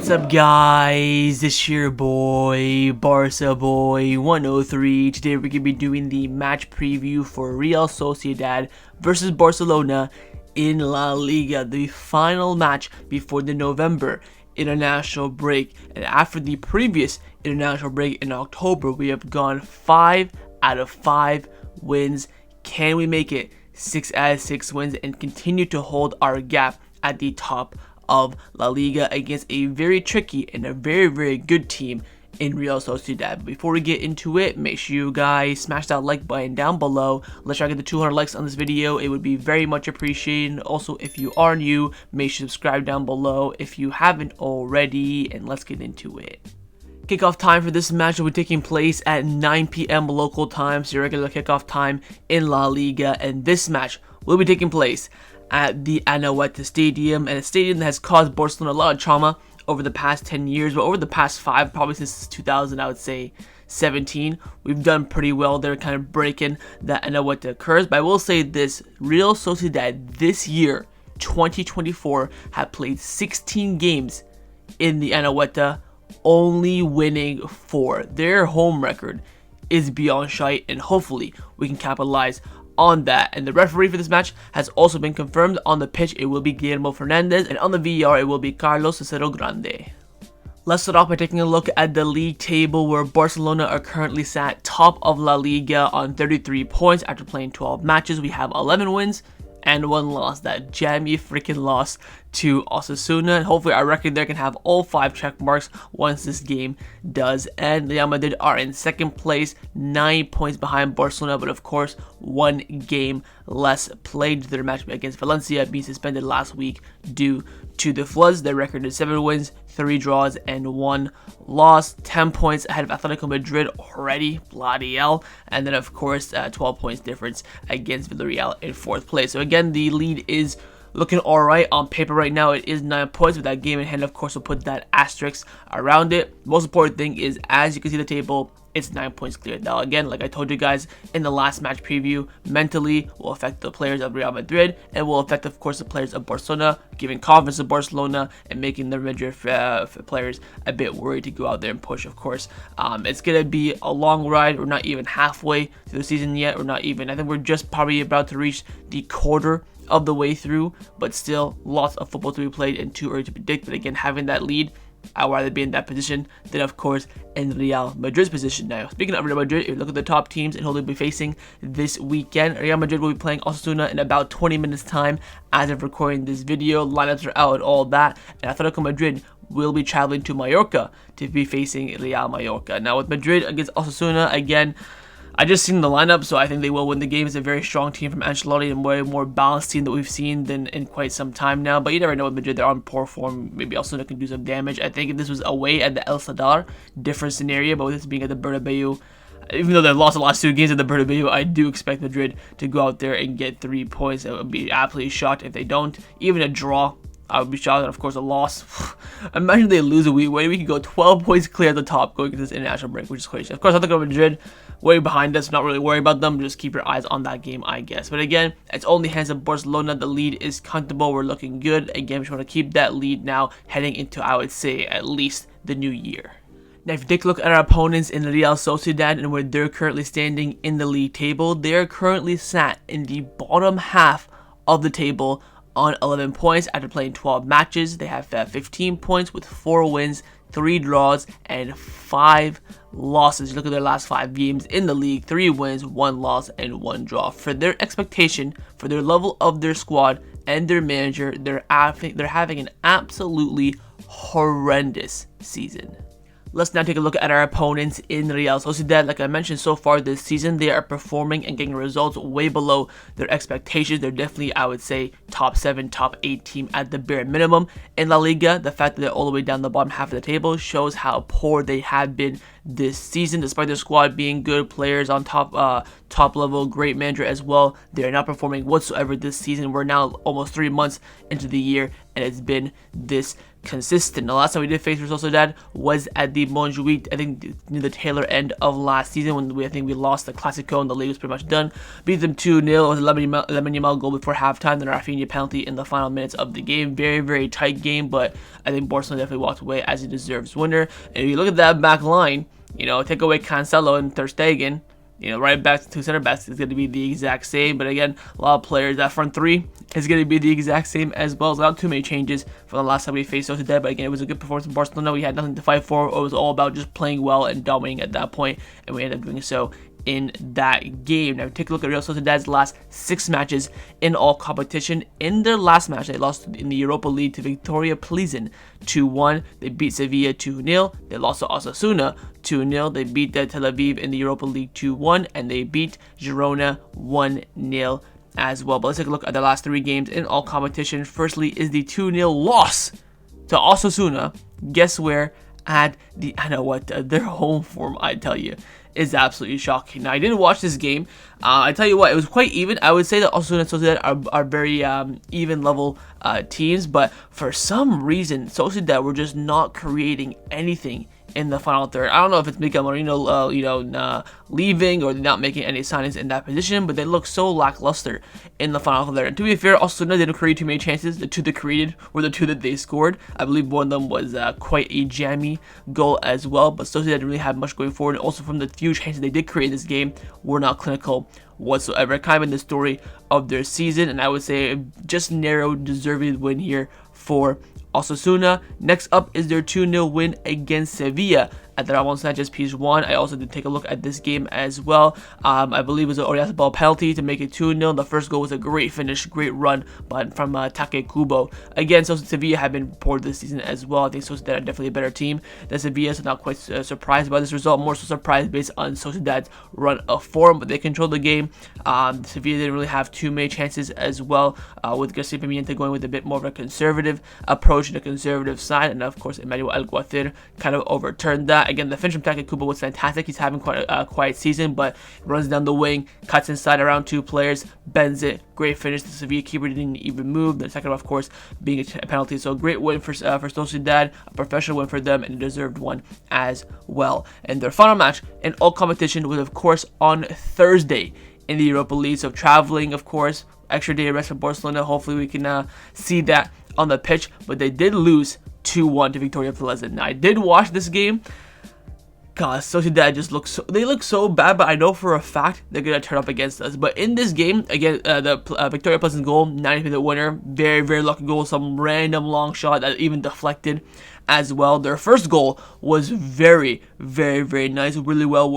What's up, guys? It's your boy, Barca Boy 103. Today we're going to be doing the match preview for Real Sociedad versus Barcelona in La Liga, the final match before the November international break. And after the previous international break in October, we have gone 5 out of 5 wins. Can we make it 6 out of 6 wins and continue to hold our gap at the top of La Liga against a very tricky and a very good team in Real Sociedad? But before we get into it, make sure you guys smash that like button down below. Let's try to get the 200 likes on this video. It would be very much appreciated. Also, if you are new, make sure to subscribe down below if you haven't already, and let's get into it. Kickoff time for this match will be taking place at 9 p.m. local time, so your regular kickoff time in La Liga, and this match will be taking place at the Anoeta Stadium, and a stadium that has caused Barcelona a lot of trauma over the past 10 years, but over the past 5, probably since 2000, I would say 17, we've done pretty well there, kind of breaking that Anoeta curse. But I will say this, Real Sociedad this year, 2024, have played 16 games in the Anoeta, only winning 4. Their home record is beyond shite, and hopefully we can capitalize on that. And the referee for this match has also been confirmed. On the pitch it will be Guillermo Fernandez, and on the VAR it will be Carlos Cicero Grande. Let's start off by taking a look at the league table, where Barcelona are currently sat top of La Liga on 33 points after playing 12 matches. We have 11 wins and 1 loss, that jammy freaking loss to Osasuna. And hopefully our record there can have all 5 check marks once this game does end. Real Madrid are in second place, 9 points behind Barcelona, but of course 1 game less played. Their match against Valencia being suspended last week due to the floods. Their record is 7 wins, 3 draws, and 1 loss. 10 points ahead of Atletico Madrid already, bloody hell. And then of course 12 points difference against Villarreal in 4th place. So again, the lead is looking alright on paper right now. It is 9 points. With that game in hand, of course, we'll put that asterisk around it. Most important thing is, as you can see the table, it's 9 points clear. Now again, like I told you guys in the last match preview, mentally will affect the players of Real Madrid, and will affect of course the players of Barcelona, giving confidence to Barcelona and making the Madrid players a bit worried to go out there and push. Of course, it's gonna be a long ride. We're not even halfway through the season yet. I think we're just probably about to reach the quarter of the way through, but still lots of football to be played and too early to predict. But again, having that lead, I'd rather be in that position than of course in Real Madrid's position. Now, speaking of Real Madrid, if you look at the top teams and who they'll be facing this weekend, Real Madrid will be playing Osasuna in about 20 minutes time as of recording this video. Lineups are out, all that, and Atletico Madrid will be traveling to Mallorca to be facing Real Mallorca. Now with Madrid against Osasuna, again, I just seen the lineup, so I think they will win the game. It's a very strong team from Ancelotti, and way more balanced team that we've seen than in quite some time now. But you never know with Madrid. They're on poor form. Maybe Osasuna can do some damage. I think if this was away at the El Sadar, different scenario. But with this being at the Bernabeu, even though they've lost the last 2 games at the Bernabeu, I do expect Madrid to go out there and get 3 points. I would be absolutely shocked if they don't. Even a draw, I would be shocked. And of course, a loss. Imagine they lose a week. We could go 12 points clear at the top going into this international break, which is crazy. Of course, I think Madrid way behind us. Not really worry about them. Just keep your eyes on that game, I guess. But again, it's only hands of Barcelona. The lead is comfortable. We're looking good. Again, we just want to keep that lead now heading into, I would say, at least the new year. Now, if you take a look at our opponents in Real Sociedad and where they're currently standing in the league table, they are currently sat in the bottom half of the table on 11 points after playing 12 matches. They have 15 points with 4 wins, 3 draws, and 5 losses. Look at their last 5 games in the league: 3 wins, 1 loss, and 1 draw. For their expectation, for their level of their squad and their manager, they're having an absolutely horrendous season. Let's now take a look at our opponents in Real Sociedad. Like I mentioned, so far this season, they are performing and getting results way below their expectations. They're definitely, I would say, top 7, top 8 team at the bare minimum. In La Liga, the fact that they're all the way down the bottom half of the table shows how poor they have been this season. Despite their squad being good, players on top level, great manager as well, they're not performing whatsoever this season. We're now almost 3 months into the year, and it's been this consistent. The last time we did face Real Sociedad was at the Montjuic, I think near the tailor end of last season, when I think we lost the Clasico and the league was pretty much done. Beat them 2-0. It was a Lemon Yamal goal before halftime, then a Raphinha penalty in the final minutes of the game. Very, very tight game, but I think Barcelona definitely walked away as a deserves winner. And if you look at that back line, take away Cancelo and Ter Stegen, right back to center backs is going to be the exact same. But again, a lot of players. That front three is going to be the exact same as well. It's not too many changes from the last time we faced Sociedad. But again, it was a good performance in Barcelona. We had nothing to fight for. It was all about just playing well and dominating at that point, and we ended up doing so in that game. Now take a look at Real Sociedad's last 6 matches in all competition. In their last match, they lost in the Europa League to Victoria Plzen 2-1. They beat Sevilla 2-0. They lost to Osasuna 2-0. They beat Tel Aviv in the Europa League 2-1, and they beat Girona 1-0 as well. But let's take a look at the last 3 games in all competition. Firstly is the 2-0 loss to Osasuna. Guess where? At the Anoeta. Their home form, I tell you, is absolutely shocking. Now, I didn't watch this game. I tell you what, it was quite even. I would say that Osasuna and Sociedad are very even level teams, but for some reason, Sociedad were just not creating anything in the final third. I don't know if it's Miguel Moreno, leaving, or they're not making any signings in that position, but they look so lackluster in the final third. And to be fair, Osasuna didn't create too many chances. The 2 they created were the 2 that they scored. I believe one of them was quite a jammy goal as well, but Sociedad didn't really have much going forward. And also, from the few chances they did create this game, were not clinical whatsoever. Kind of in the story of their season, and I would say just narrow, deserved win here for Osasuna. Next up is their 2-0 win against Sevilla at the Ramon Sanchez Pizjuan. I also did take a look at this game as well. I believe it was an Oyarzabal penalty to make it 2-0. The first goal was a great finish, great run, but from Take Kubo. Again, so Sevilla have been poor this season as well. I think Sociedad are definitely a better team than Sevilla, so not quite surprised by this result. More so surprised based on Sociedad's run of form, but they controlled the game. Sevilla didn't really have too many chances as well, with Garcia Pimienta going with a bit more of a conservative approach and a conservative side, and of course Emmanuel Alguacil kind of overturned that. Again, the finish from Take Kubo was fantastic. He's having quite a quiet season, but runs down the wing, cuts inside around 2 players, bends it. Great finish. The Sevilla keeper didn't even move. The second, of course, being a penalty. So great win for Sociedad, a professional win for them, and a deserved one as well. And their final match in all competition was, of course, on Thursday in the Europa League. So traveling, of course, extra day of rest for Barcelona. Hopefully we can see that on the pitch, but they did lose 2-1 to Victoria Plzen. Now, I did watch this game. God, Sociedad just look so bad, but I know for a fact they're gonna turn up against us. But in this game, again, the Victoria Plzen goal, 90th winner, very, very lucky goal, some random long shot that even deflected as well. Their first goal was very, very, very nice, really well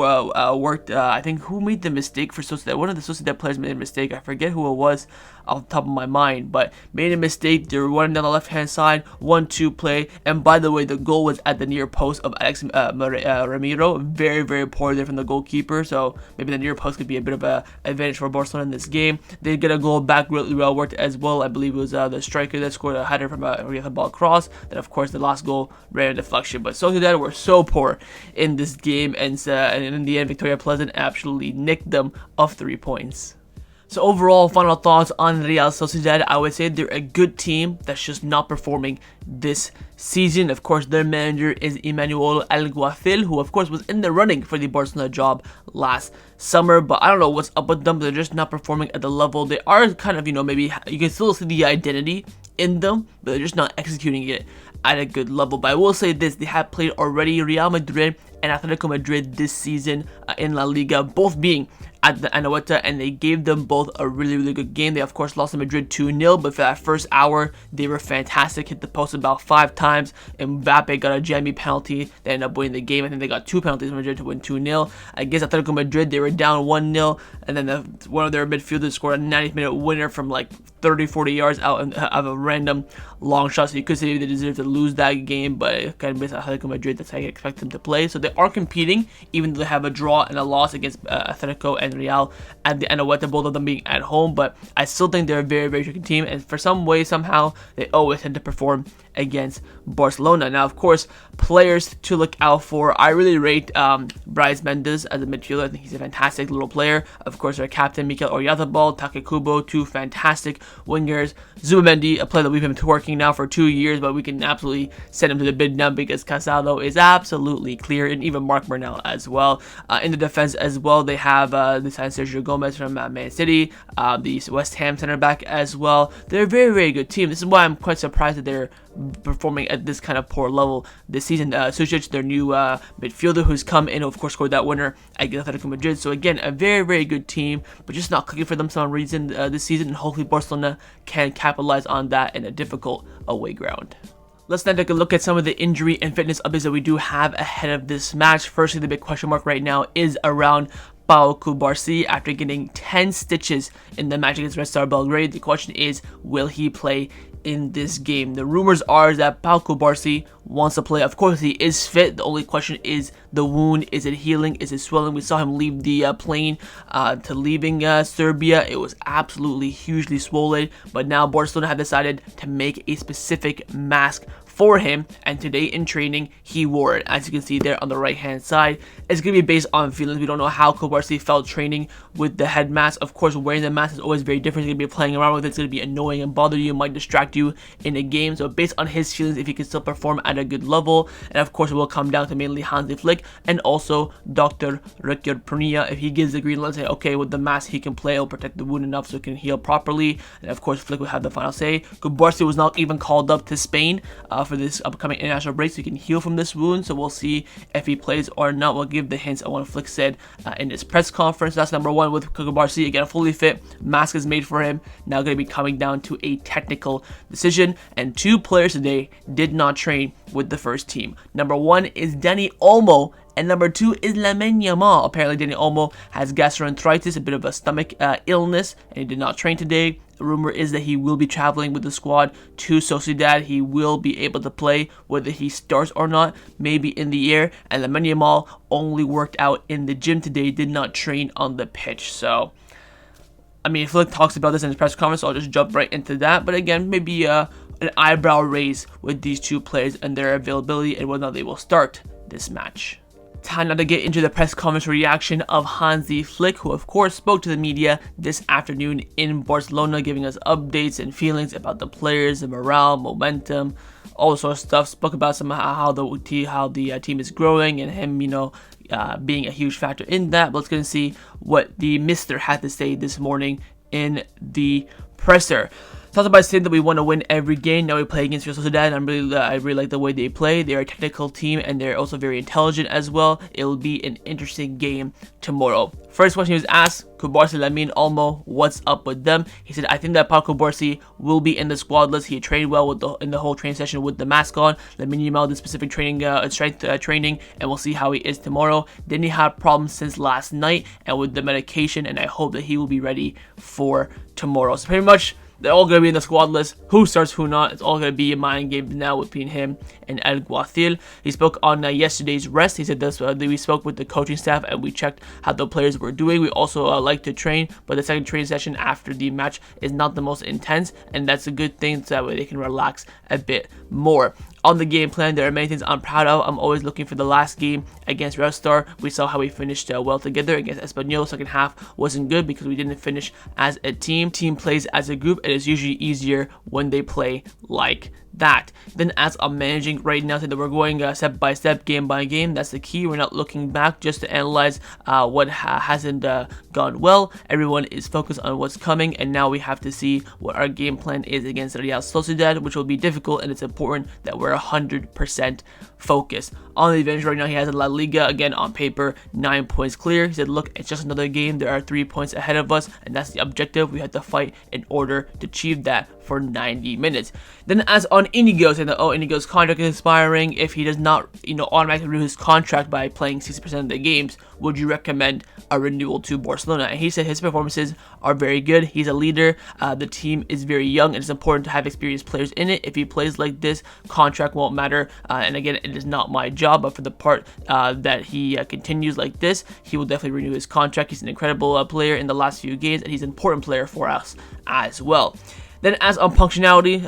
worked. I think who made the mistake for Sociedad? One of the Sociedad players made a mistake. I forget who it was off the top of my mind, but made a mistake. They were running down the left-hand side, 1-2 play, and by the way, the goal was at the near post of Alex Ramiro. Very, very poor there from the goalkeeper, so maybe the near post could be a bit of an advantage for Barcelona in this game. They get a goal back, really well worked as well. I believe it was the striker that scored a header from a ball cross. Then, of course, the last goal, random deflection. But Sociedad were so poor in this game, and in the end, Victoria Plzen absolutely nicked them of 3 points. So overall, final thoughts on Real Sociedad. I would say they're a good team that's just not performing this season. Of course, their manager is Emmanuel Alguacil, who of course was in the running for the Barcelona job last summer, but I don't know what's up with them. They're just not performing at the level. They are kind of, maybe you can still see the identity in them, but they're just not executing it at a good level. But I will say this, they have played already Real Madrid and Atletico Madrid this season in La Liga, both being at the Anoeta, and they gave them both a really, really good game. They, of course, lost to Madrid 2-0, but for that first hour, they were fantastic. Hit the post about 5 times, and Mbappe got a jammy penalty. They ended up winning the game. I think they got 2 penalties from Madrid to win 2-0. Against Atletico Madrid, they were down 1-0, and then one of their midfielders scored a 90th-minute winner from like 30-40 yards out of a random long shot. So you could say they deserve to lose that game, but kind of based on Atletico Madrid, that's how you expect them to play. So they are competing, even though they have a draw and a loss against Atletico and Real at the Anoeta, both of them being at home. But I still think they're a very, very tricky team, and for some way, somehow, they always tend to perform against Barcelona. Now, of course, players to look out for. I really rate Bryce Mendes as a midfielder. I think he's a fantastic little player. Of course, our captain, Mikel Oyarzabal, Takekubo, two fantastic wingers. Zubimendi, a player that we've been working now for 2 years, but we can absolutely send him to the bid now because Casado is absolutely clear, and even Mark Burnell as well. In the defense as well, they have the Sergio Gomez from Man City, the West Ham center back as well. They're a very, very good team. This is why I'm quite surprised that they're performing at this kind of poor level this season. Sušić, their new midfielder, who's come in, of course, scored that winner against Atletico Madrid. So again, a very, very good team, but just not clicking for them for some reason this season, and hopefully Barcelona can capitalize on that in a difficult away ground. Let's then take a look at some of the injury and fitness updates that we do have ahead of this match. Firstly, the big question mark right now is around Pau Cubarsí after getting 10 stitches in the match against Red Star Belgrade. The question is, will he play in this game? The rumors are that Pau Cubarsí wants to play. Of course, he is fit. The only question is the wound. Is it healing? Is it swelling? We saw him leave the plane to leaving Serbia. It was absolutely hugely swollen, but now Barcelona have decided to make a specific mask for him, and today in training he wore it. As you can see there on the right hand side, it's going to be based on feelings. We don't know how Cubarsí felt training with the head mask. Of course, wearing the mask is always very different. He's going to be playing around with it. It's going to be annoying and bother you, might distract you in a game. So based on his feelings, if he can still perform at a good level, and of course it will come down to mainly Hansi Flick and also Dr. Raphinha. If he gives the green light, say okay, with the mask he can play, it'll protect the wound enough so it can heal properly, and of course Flick will have the final say. Cubarsí was not even called up to Spain for this upcoming international break, so he can heal from this wound. So we'll see if he plays or not. We'll give the hints on what Flick said in his press conference. That's number one with Cubarsí. Again, fully fit, mask is made for him. Now going to be coming down to a technical decision, and two players today did not train with the first team. Number one is Dani Olmo, and number two is Lamine Yamal. Apparently, Dani Olmo has gastroenteritis, a bit of a stomach illness, and he did not train today. The rumor is that he will be traveling with the squad to Sociedad. He will be able to play, whether he starts or not, maybe in the air. And Lamine Yamal only worked out in the gym today, did not train on the pitch. So, I mean, Flick talks about this in his press conference, so I'll just jump right into that. But again, maybe an eyebrow raise with these two players and their availability and whether or not they will start this match. Time now to get into the press conference reaction of Hansi Flick, who of course spoke to the media this afternoon in Barcelona, giving us updates and feelings about the players, the morale, momentum, all sorts of stuff. Spoke about how the team is growing and him, being a huge factor in that. But let's go and see what the Mister had to say this morning in the presser. Talked about saying that we want to win every game. Now we play against Real Sociedad, and I really like the way they play. They're a technical team, and they're also very intelligent as well. It'll be an interesting game tomorrow. First question he was asked, Cubarsí, Lamine, Olmo, what's up with them? He said, I think that Pau Cubarsí will be in the squad list. He trained well in the whole training session with the mask on. Lamine Yamal did specific training, strength training, and we'll see how he is tomorrow. Then he had problems since last night, and with the medication, and I hope that he will be ready for tomorrow. So pretty much, they're all going to be in the squad list. Who starts, who not. It's all going to be a mind game now between him and El Guathil. He spoke on yesterday's rest. He said this, we spoke with the coaching staff and we checked how the players were doing. We also like to train, but the second training session after the match is not the most intense, and that's a good thing so that way they can relax a bit more. On the game plan, there are many things I'm proud of. I'm always looking for the last game against Red Star. We saw how we finished well together against Espanyol. Second half wasn't good because we didn't finish as a team. Team plays as a group. It is usually easier when they play like that. Then as I'm managing right now, that we're going step by step, game by game. That's the key. We're not looking back just to analyze what hasn't gone well. Everyone is focused on what's coming, and now we have to see what our game plan is against Real Sociedad, which will be difficult, and it's important that we're 100% focused. On the advantage right now, he has a La Liga, again on paper, 9 points clear. He said, look, it's just another game. There are 3 points ahead of us, and that's the objective. We have to fight in order to achieve that for 90 minutes. Then as on Inigo, saying that, Inigo's contract is expiring. If he does not, automatically renew his contract by playing 60% of the games, would you recommend a renewal to Barcelona? And he said his performances are very good. He's a leader. The team is very young, and it's important to have experienced players in it. If he plays like this, contract won't matter. And again, it is not my job, but for the part that he continues like this, he will definitely renew his contract. He's an incredible player in the last few games, and he's an important player for us as well. Then as on punctuality,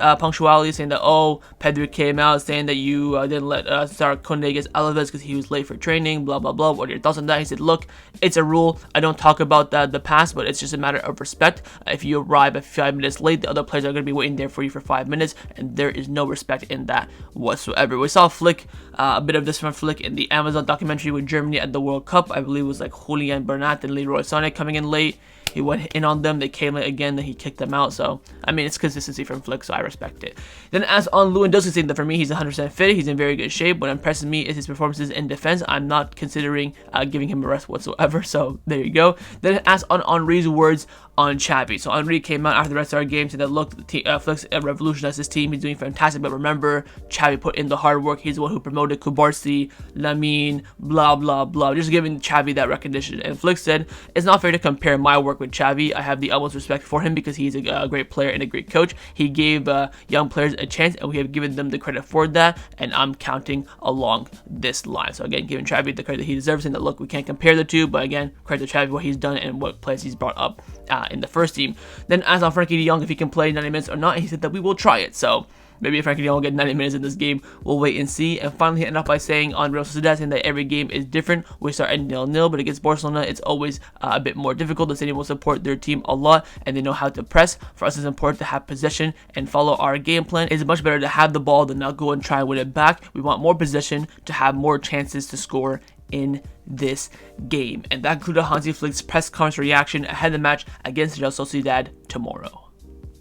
saying that, oh, Pedri came out saying that you didn't let start Kounde against Alaves because he was late for training, blah, blah, blah. What are your thoughts on that? He said, look, it's a rule. I don't talk about the past, but it's just a matter of respect. If you arrive at 5 minutes late, the other players are going to be waiting there for you for 5 minutes, and there is no respect in that whatsoever. We saw Flick, a bit of this from Flick in the Amazon documentary with Germany at the World Cup. I believe it was like Julian Bernat and Leroy Sané coming in late. He went in on them, they came late again, then he kicked them out. So, I mean, it's consistency from Flick, so I respect it. Then as on Lewandowski, saying that for me, he's 100% fit, he's in very good shape. What impresses me is his performances in defense. I'm not considering giving him a rest whatsoever, so there you go. Then as on Henry's words on Xavi. So Henry came out after the Red Star game, said that, look, Flick's revolutionized his team, he's doing fantastic, but remember, Xavi put in the hard work, he's the one who promoted Kubarsi, Lamine, blah, blah, blah, just giving Xavi that recognition. And Flick said, it's not fair to compare my work with Xavi. I have the utmost respect for him because he's a great player and a great coach. He gave young players a chance, and we have given them the credit for that, and I'm counting along this line. So again, giving Xavi the credit that he deserves, and that, look, we can't compare the two, but again, credit to Xavi what he's done and what players he's brought up in the first team. Then as on Frankie de Jong, if he can play 90 minutes or not, he said that we will try it. So maybe if Frankie de Jong will get 90 minutes in this game, we'll wait and see. And finally, he ended up by saying on Real Sociedad, saying that every game is different. We start at 0-0, but against Barcelona, it's always a bit more difficult. The stadium will support their team a lot, and they know how to press. For us, it's important to have possession and follow our game plan. It's much better to have the ball than not go and try and win it back. We want more possession to have more chances to score in this game. And that concluded Hansi Flick's press conference reaction ahead of the match against Real Sociedad tomorrow.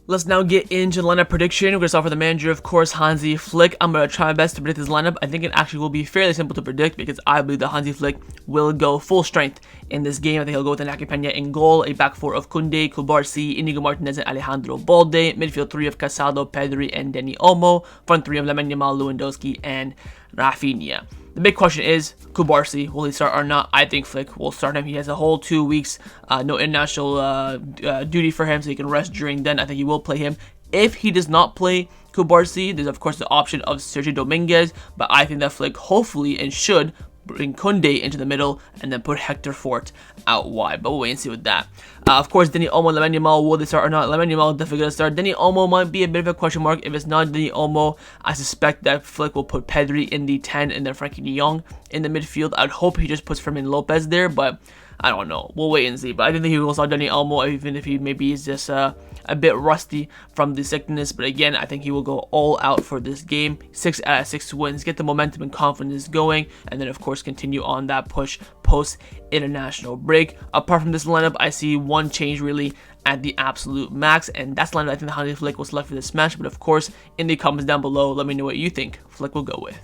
Let's now get into the lineup prediction. We're going to start with the manager, of course, Hansi Flick. I'm going to try my best to predict his lineup. I think it actually will be fairly simple to predict because I believe that Hansi Flick will go full strength in this game. I think he'll go with Iñaki Peña in goal, a back four of Kounde, Kubarsi, Inigo Martinez, and Alejandro Balde, midfield three of Casado, Pedri, and Dani Olmo, front three of Lamine Yamal, Lewandowski, and Raphinha. The big question is, Kubarsi, will he start or not? I think Flick will start him. He has a whole 2 weeks, no international duty for him, so he can rest during then. I think he will play him. If he does not play Kubarsi, there's of course the option of Sergio Dominguez, but I think that Flick hopefully and should bring Kounde into the middle and then put Hector Fort out wide. But we'll wait and see with that. Of course, Dani Olmo and Lamine Yamal, will they start or not? Lamine Yamal definitely going to start. Dani Olmo might be a bit of a question mark. If it's not Dani Olmo, I suspect that Flick will put Pedri in the 10 and then Frankie de Jong in the midfield. I'd hope he just puts Fermin Lopez there, but I don't know. We'll wait and see. But I think he will start Dani Olmo, even if he maybe is just a bit rusty from the sickness. But again, I think he will go all out for this game. 6 out of 6 wins, get the momentum and confidence going, and then of course continue on that push post international break. Apart from this lineup, I see one change really at the absolute max, and that's the lineup I think the Hansi Flick will select for this match. But of course, in the comments down below, let me know what you think Flick will go with.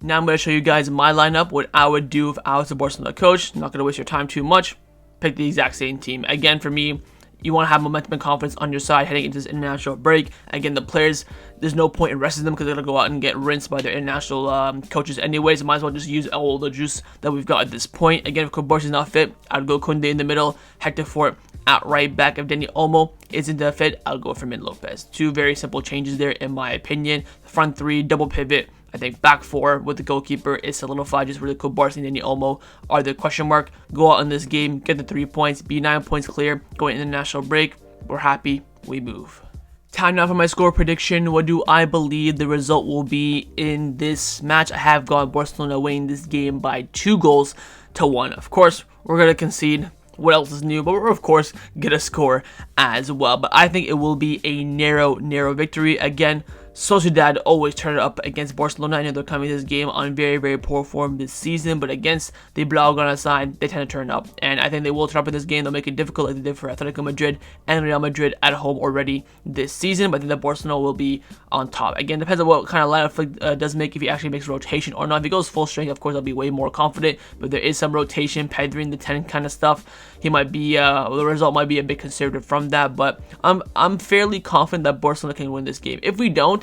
Now I'm going to show you guys my lineup, what I would do if I was a Barcelona coach. Not going to waste your time too much. Pick the exact same team. Again, for me, you want to have momentum and confidence on your side heading into this international break. Again, the players, there's no point in resting them because they're going to go out and get rinsed by their international coaches anyways. So might as well just use all the juice that we've got at this point. Again, if Kubarsi is not fit, I'd go Kounde in the middle, Hector Fort at right back. If Dani Olmo isn't fit, I'll go for Fermin Lopez. Two very simple changes there in my opinion. Front three, double pivot. I think back four with the goalkeeper is solidified. Just really Kubarsi and Dani Olmo are the question mark. Go out in this game, get the 3 points, be 9 points clear, going into the national break. We're happy, we move. Time now for my score prediction. What do I believe the result will be in this match? I have got Barcelona winning this game by 2-1. Of course, we're going to concede. What else is new? But we're, of course, going to score as well. But I think it will be a narrow victory. Again, Sociedad always turn it up against Barcelona. I know they're coming to this game on very poor form this season, but against the blaugrana side, they tend to turn up. And I think they will turn up in this game. They'll make it difficult like they did for Atletico Madrid and Real Madrid at home already this season, but I think that Barcelona will be on top. Again, depends on what kind of lineup Flick does make, if he actually makes rotation or not. If he goes full strength, of course, I'll be way more confident, but there is some rotation, Pedri in the 10 kind of stuff. He might be, the result might be a bit conservative from that, but I'm fairly confident that Barcelona can win this game. If we don't,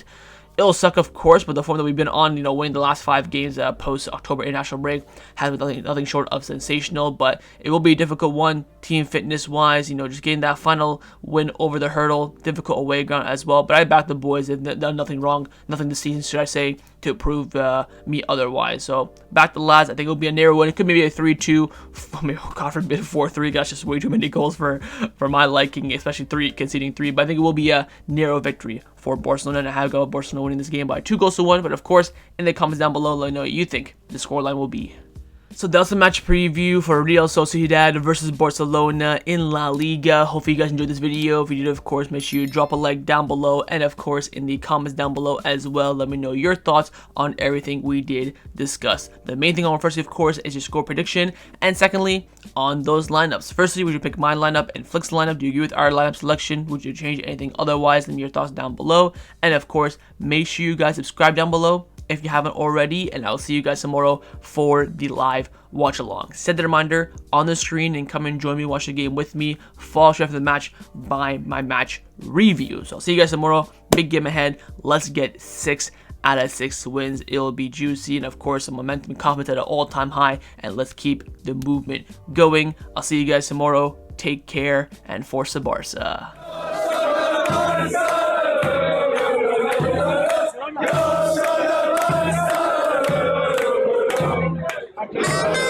it'll suck, of course, but the form that we've been on, winning the last 5 games post-October international break has been nothing short of sensational, but it will be a difficult one, team fitness-wise, just getting that final win over the hurdle, difficult away ground as well, but I back the boys. They've done nothing wrong, nothing this season, should I say, to prove me otherwise. So back to the lads. I think it'll be a narrow one. It could maybe a 3-2. I mean, God forbid 4-3. That's just way too many goals for my liking, especially conceding 3. But I think it will be a narrow victory for Barcelona, and I have got Barcelona winning this game by 2-1. But of course, in the comments down below, let me know what you think the scoreline will be. So that's the match preview for Real Sociedad versus Barcelona in La Liga. Hopefully you guys enjoyed this video. If you did, of course, make sure you drop a like down below. And of course, in the comments down below as well, let me know your thoughts on everything we did discuss. The main thing I want firstly, of course, is your score prediction. And secondly, on those lineups. Firstly, would you pick my lineup and Flick's lineup? Do you agree with our lineup selection? Would you change anything otherwise? Let me know your thoughts down below. And of course, make sure you guys subscribe down below if you haven't already, and I'll see you guys tomorrow for the live watch along. Set the reminder on the screen and come and join me, watch the game with me. Follow after the match by my match review. So I'll see you guys tomorrow. Big game ahead. Let's get 6 out of 6 wins. It'll be juicy, and of course, some momentum and confidence at an all-time high. And let's keep the movement going. I'll see you guys tomorrow. Take care and Forza Barca. Yeah.